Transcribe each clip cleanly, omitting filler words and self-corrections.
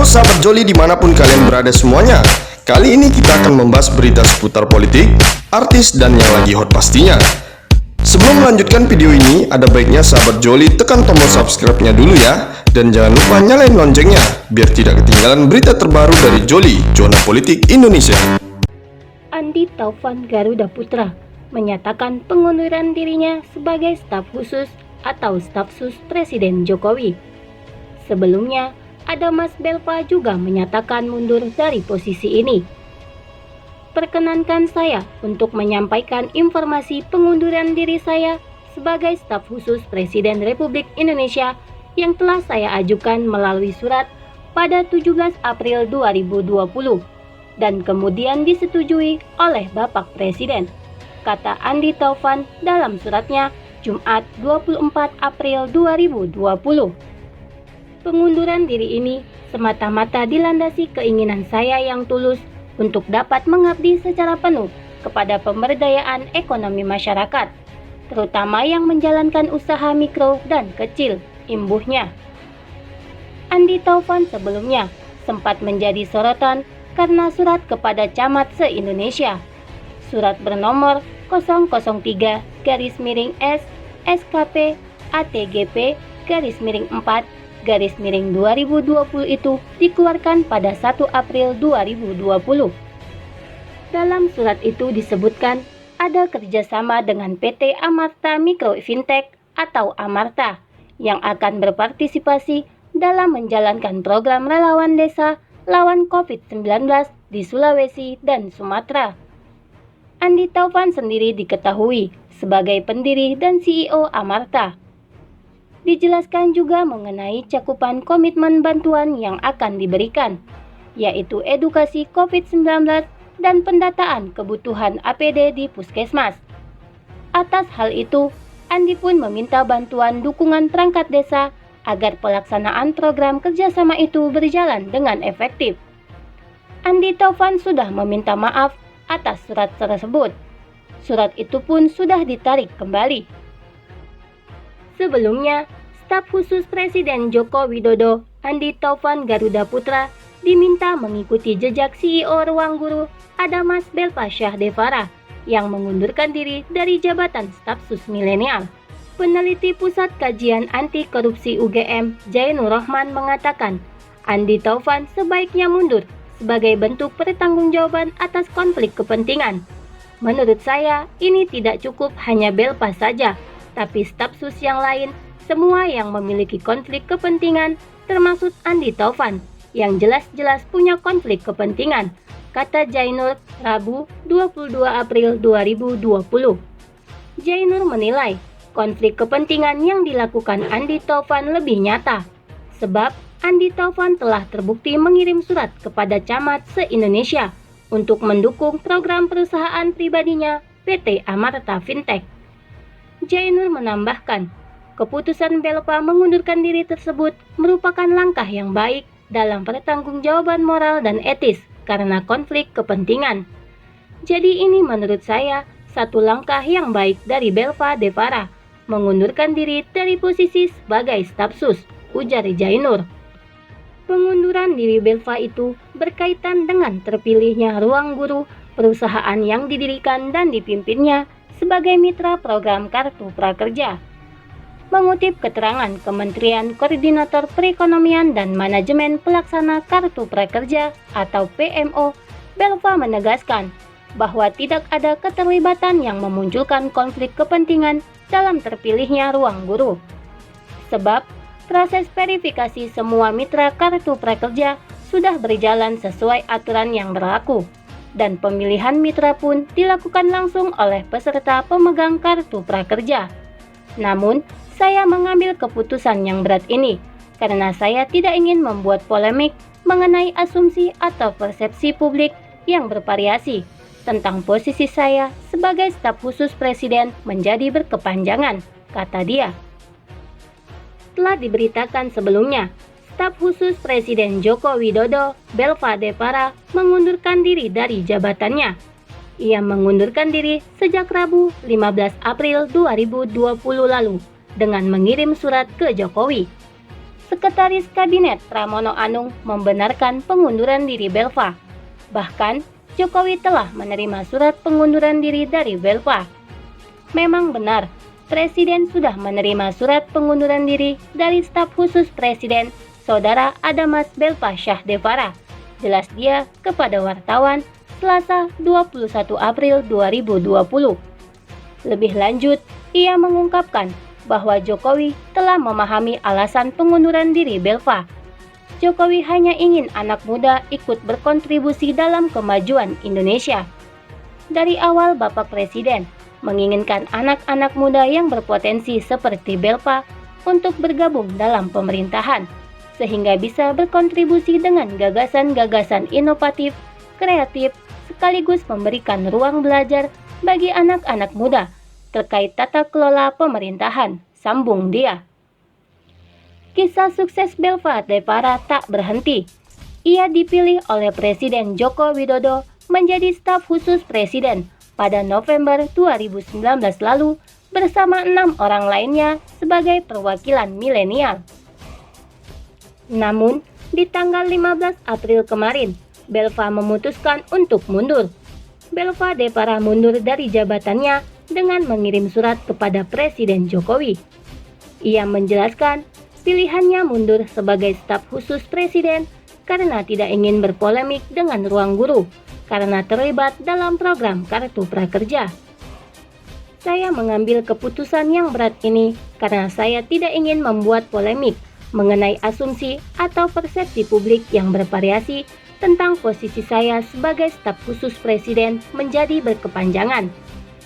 Halo sahabat Joli dimanapun kalian berada semuanya. Kali ini kita akan membahas berita seputar politik, artis, dan yang lagi hot pastinya. Sebelum melanjutkan video ini, ada baiknya sahabat Joli tekan tombol subscribe-nya dulu ya. Dan jangan lupa nyalain loncengnya, biar tidak ketinggalan berita terbaru dari Joli, Zona Politik Indonesia. Andi Taufan Garuda Putra menyatakan pengunduran dirinya sebagai staf khusus atau staf sus Presiden Jokowi. Sebelumnya, ada Mas Belva juga menyatakan mundur dari posisi ini. Perkenankan saya untuk menyampaikan informasi pengunduran diri saya sebagai staf khusus Presiden Republik Indonesia yang telah saya ajukan melalui surat pada 17 April 2020 dan kemudian disetujui oleh Bapak Presiden, kata Andi Taufan dalam suratnya Jumat 24 April 2020. Pengunduran diri ini semata-mata dilandasi keinginan saya yang tulus untuk dapat mengabdi secara penuh kepada pemberdayaan ekonomi masyarakat, terutama yang menjalankan usaha mikro dan kecil, imbuhnya. Andi Taufan sebelumnya sempat menjadi sorotan karena surat kepada camat se-Indonesia. Surat bernomor 003-S SKP ATGP _4-2020 itu dikeluarkan pada 1 April 2020. Dalam surat itu disebutkan ada kerjasama dengan PT Amarta Mikro Fintech atau Amarta yang akan berpartisipasi dalam menjalankan program relawan desa lawan COVID-19 di Sulawesi dan Sumatera. Andi Taufan sendiri diketahui sebagai pendiri dan CEO Amarta. Dijelaskan juga mengenai cakupan komitmen bantuan yang akan diberikan, yaitu edukasi COVID-19 dan pendataan kebutuhan APD di puskesmas. Atas hal itu, Andi pun meminta bantuan dukungan perangkat desa agar pelaksanaan program kerjasama itu berjalan dengan efektif. Andi Taufan sudah meminta maaf atas surat tersebut. Surat itu pun sudah ditarik kembali. Sebelumnya, staf khusus Presiden Joko Widodo, Andi Taufan Garuda Putra, diminta mengikuti jejak CEO Ruang Guru, ada Mas Belva Syahdevara, yang mengundurkan diri dari jabatan staf sus milenial. Peneliti Pusat Kajian Anti Korupsi UGM, Jainur Rohman mengatakan, Andi Taufan sebaiknya mundur sebagai bentuk pertanggungjawaban atas konflik kepentingan. Menurut saya, ini tidak cukup hanya Belva saja, tapi staf sus yang lain, semua yang memiliki konflik kepentingan, termasuk Andi Taufan, yang jelas-jelas punya konflik kepentingan, kata Jainur Rabu 22 April 2020. Jainur menilai, konflik kepentingan yang dilakukan Andi Taufan lebih nyata, sebab Andi Taufan telah terbukti mengirim surat kepada camat se-Indonesia untuk mendukung program perusahaan pribadinya PT Amarta Fintech. Jainur menambahkan, keputusan Belva mengundurkan diri tersebut merupakan langkah yang baik dalam pertanggungjawaban moral dan etis karena konflik kepentingan. Jadi ini menurut saya satu langkah yang baik dari Belva Devara, mengundurkan diri dari posisi sebagai staf sus, ujar Jainur. Pengunduran diri Belva itu berkaitan dengan terpilihnya Ruang Guru, perusahaan yang didirikan dan dipimpinnya sebagai mitra program Kartu Prakerja. Mengutip keterangan Kementerian Koordinator Perekonomian dan Manajemen Pelaksana Kartu Prakerja atau PMO, Belva menegaskan bahwa tidak ada keterlibatan yang memunculkan konflik kepentingan dalam terpilihnya Ruang Guru. Sebab, proses verifikasi semua mitra Kartu Prakerja sudah berjalan sesuai aturan yang berlaku, dan pemilihan mitra pun dilakukan langsung oleh peserta pemegang Kartu Prakerja. Namun, saya mengambil keputusan yang berat ini karena saya tidak ingin membuat polemik mengenai asumsi atau persepsi publik yang bervariasi tentang posisi saya sebagai staf khusus Presiden menjadi berkepanjangan, kata dia. Telah diberitakan sebelumnya, staf khusus Presiden Joko Widodo, Belva Devara, mengundurkan diri dari jabatannya. Ia mengundurkan diri sejak Rabu 15 April 2020 lalu dengan mengirim surat ke Jokowi. Sekretaris Kabinet Pramono Anung membenarkan pengunduran diri Belva. Bahkan, Jokowi telah menerima surat pengunduran diri dari Belva. Memang benar, Presiden sudah menerima surat pengunduran diri dari staf khusus Presiden, Saudara Adamas Belva Syahdevara. Jelas dia kepada wartawan Selasa 21 April 2020. Lebih lanjut, ia mengungkapkan bahwa Jokowi telah memahami alasan pengunduran diri Belva. Jokowi hanya ingin anak muda ikut berkontribusi dalam kemajuan Indonesia. Dari awal Bapak Presiden menginginkan anak-anak muda yang berpotensi seperti Belva untuk bergabung dalam pemerintahan, sehingga bisa berkontribusi dengan gagasan-gagasan inovatif, kreatif, sekaligus memberikan ruang belajar bagi anak-anak muda terkait tata kelola pemerintahan, sambung dia. Kisah sukses Belva Devara tak berhenti. Ia dipilih oleh Presiden Joko Widodo menjadi staf khusus Presiden pada November 2019 lalu bersama 6 orang lainnya sebagai perwakilan milenial. Namun, di tanggal 15 April kemarin, Belva memutuskan untuk mundur. Belva Devara mundur dari jabatannya dengan mengirim surat kepada Presiden Jokowi. Ia menjelaskan pilihannya mundur sebagai staf khusus Presiden karena tidak ingin berpolemik dengan ruang guru karena terlibat dalam program Kartu Prakerja. Saya mengambil keputusan yang berat ini karena saya tidak ingin membuat polemik mengenai asumsi atau persepsi publik yang bervariasi tentang posisi saya sebagai staf khusus Presiden menjadi berkepanjangan,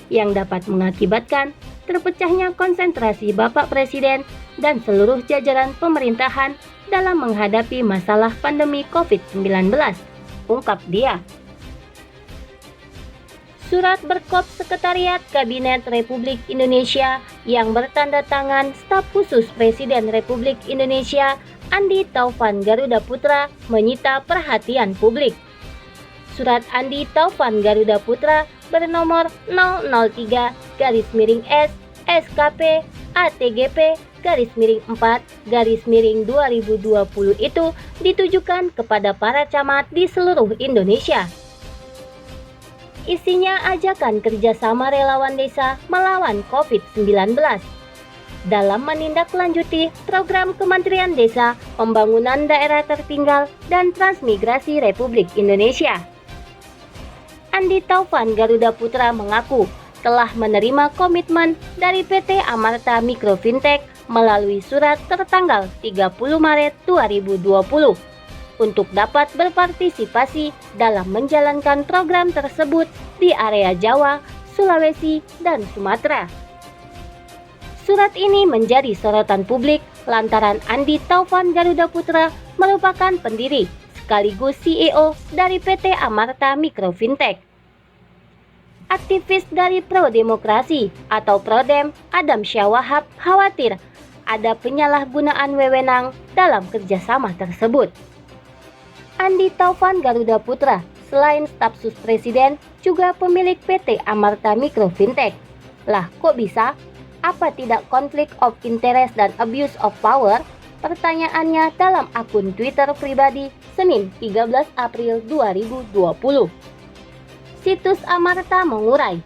yang dapat mengakibatkan terpecahnya konsentrasi Bapak Presiden dan seluruh jajaran pemerintahan dalam menghadapi masalah pandemi COVID-19, ungkap dia. Surat berkop Sekretariat Kabinet Republik Indonesia yang bertanda tangan staf khusus Presiden Republik Indonesia Andi Taufan Garuda Putra menyita perhatian publik. Surat Andi Taufan Garuda Putra bernomor 003-S SKP ATGP _4-2020 itu ditujukan kepada para camat di seluruh Indonesia. Isinya ajakan kerjasama relawan desa melawan COVID-19 dalam menindaklanjuti program Kementerian Desa, Pembangunan Daerah Tertinggal, dan Transmigrasi Republik Indonesia. Andi Taufan Garuda Putra mengaku telah menerima komitmen dari PT Amarta Mikro Fintech melalui surat tertanggal 30 Maret 2020 untuk dapat berpartisipasi dalam menjalankan program tersebut di area Jawa, Sulawesi, dan Sumatera. Surat ini menjadi sorotan publik lantaran Andi Taufan Garuda Putra merupakan pendiri sekaligus CEO dari PT Amarta Mikro Fintech. Aktivis dari Pro Demokrasi atau Prodem Adam Syawahab khawatir ada penyalahgunaan wewenang dalam kerjasama tersebut. Andi Taufan Garuda Putra selain staf sus Presiden juga pemilik PT Amarta Mikro Fintech. Lah kok bisa? Apa tidak konflik of interest dan abuse of power? Pertanyaannya dalam akun Twitter pribadi Senin 13 April 2020. Situs Amarta mengurai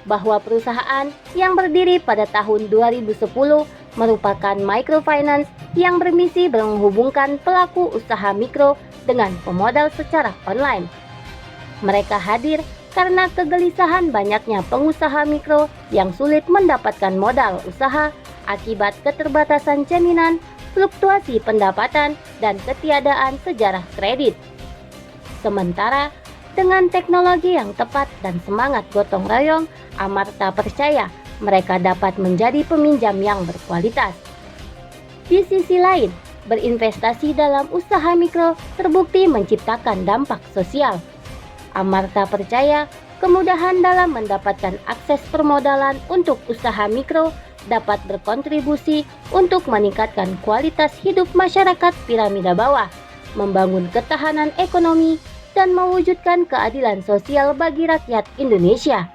bahwa perusahaan yang berdiri pada tahun 2010 merupakan microfinance yang bermisi menghubungkan pelaku usaha mikro dengan pemodal secara online. Mereka hadir karena kegelisahan banyaknya pengusaha mikro yang sulit mendapatkan modal usaha akibat keterbatasan jaminan, fluktuasi pendapatan, dan ketiadaan sejarah kredit. Sementara, dengan teknologi yang tepat dan semangat gotong royong, Amarta percaya mereka dapat menjadi peminjam yang berkualitas. Di sisi lain, berinvestasi dalam usaha mikro terbukti menciptakan dampak sosial. Amarta percaya kemudahan dalam mendapatkan akses permodalan untuk usaha mikro dapat berkontribusi untuk meningkatkan kualitas hidup masyarakat piramida bawah, membangun ketahanan ekonomi, dan mewujudkan keadilan sosial bagi rakyat Indonesia.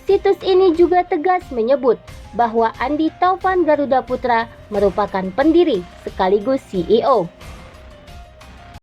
Situs ini juga tegas menyebut bahwa Andi Taufan Garuda Putra merupakan pendiri sekaligus CEO.